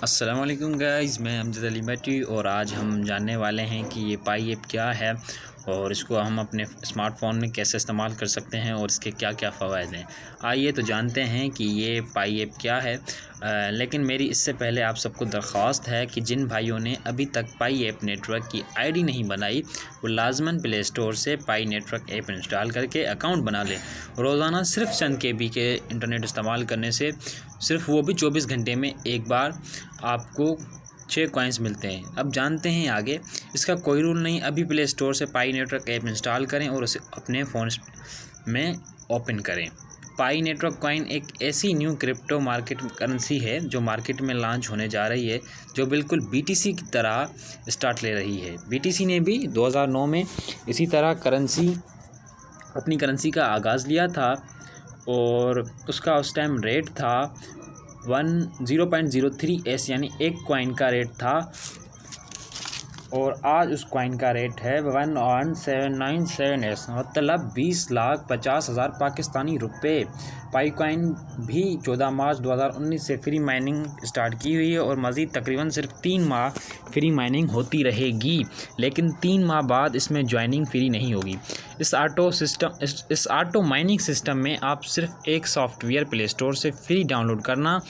अस्सलाम वालेकुम गाइज़, मैं अमजद अली भट्टी और आज हम जानने वाले हैं कि ये पाई ऐप क्या है और इसको हम अपने स्मार्टफ़ोन में कैसे इस्तेमाल कर सकते हैं और इसके क्या क्या फ़वाइद हैं। आइए तो जानते हैं कि ये पाई ऐप क्या है। लेकिन मेरी इससे पहले आप सबको दरख्वास्त है कि जिन भाइयों ने अभी तक पाई ऐप नेटवर्क की आईडी नहीं बनाई वो लाजमन प्ले स्टोर से पाई नेटवर्क ऐप इंस्टॉल करके अकाउंट बना लें। रोज़ाना सिर्फ चंद KB के इंटरनेट इस्तेमाल करने से सिर्फ वो भी 24 घंटे में एक बार आपको 6 कॉइन्स मिलते हैं। अब जानते हैं आगे। इसका कोई रूल नहीं, अभी प्ले स्टोर से पाई नेटवर्क ऐप इंस्टॉल करें और उसे अपने फ़ोन में ओपन करें। पाई नेटवर्क कॉइन एक ऐसी न्यू क्रिप्टो मार्केट करेंसी है जो मार्केट में लॉन्च होने जा रही है, जो बिल्कुल BTC की तरह स्टार्ट ले रही है। BTC ने भी 2009 में इसी तरह अपनी करेंसी का आगाज़ लिया था और उसका उस टाइम रेट था 0.03 यानी एक कॉइन का रेट था और आज उस कॉइन का रेट है 11797 मतलब 20,50,000 पाकिस्तानी रुपए। पाई कॉइन भी 14 मार्च 2019 से फ्री माइनिंग स्टार्ट की हुई है और मज़ीद तकरीबन सिर्फ 3 माह फ्री माइनिंग होती रहेगी, लेकिन 3 माह बाद इसमें ज्वाइनिंग फ्री नहीं होगी। इस ऑटो माइनिंग सिस्टम में आप सिर्फ एक सॉफ्टवेयर प्ले स्टोर से फ्री डाउनलोड करना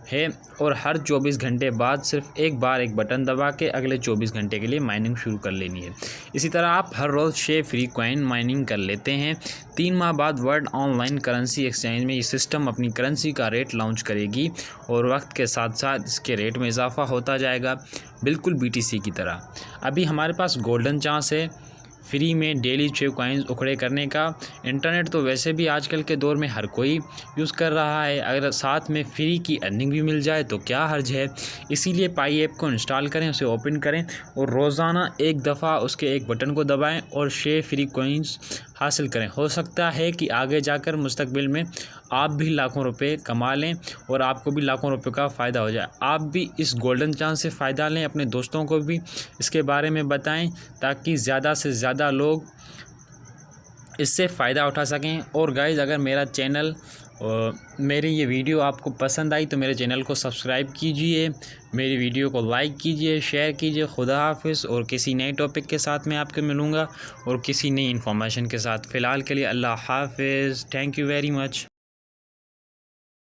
है और हर 24 घंटे बाद सिर्फ एक बार एक बटन दबा के अगले 24 घंटे के लिए माइनिंग शुरू कर लेनी है। इसी तरह आप हर रोज़ 6 फ्री कॉइन माइनिंग कर लेते हैं। 3 माह बाद वर्ल्ड ऑनलाइन करेंसी एक्सचेंज में ये सिस्टम अपनी करेंसी का रेट लॉन्च करेगी और वक्त के साथ साथ इसके रेट में इजाफा होता जाएगा, बिल्कुल BTC की तरह। अभी हमारे पास गोल्डन चांस है फ्री में डेली 6 कॉइन्स उखड़े करने का। इंटरनेट तो वैसे भी आजकल के दौर में हर कोई यूज़ कर रहा है, अगर साथ में फ्री की अर्निंग भी मिल जाए तो क्या हर्ज है। इसीलिए पाई ऐप को इंस्टॉल करें, उसे ओपन करें और रोज़ाना एक दफ़ा उसके एक बटन को दबाएं और 6 फ्री कॉइन्स हासिल करें। हो सकता है कि आगे जाकर मुस्तकबिल में आप भी लाखों रुपए कमा लें और आपको भी लाखों रुपए का फ़ायदा हो जाए। आप भी इस गोल्डन चांस से फ़ायदा लें, अपने दोस्तों को भी इसके बारे में बताएं ताकि ज़्यादा से ज़्यादा लोग इससे फ़ायदा उठा सकें। और गाइज़, अगर मेरा चैनल मेरी ये वीडियो आपको पसंद आई तो मेरे चैनल को सब्सक्राइब कीजिए, मेरी वीडियो को लाइक कीजिए, शेयर कीजिए। खुदा हाफिज़। और किसी नए टॉपिक के साथ मैं आपके मिलूँगा और किसी नई इन्फॉर्मेशन के साथ। फ़िलहाल के लिए अल्लाह हाफिज़। Thank you very much.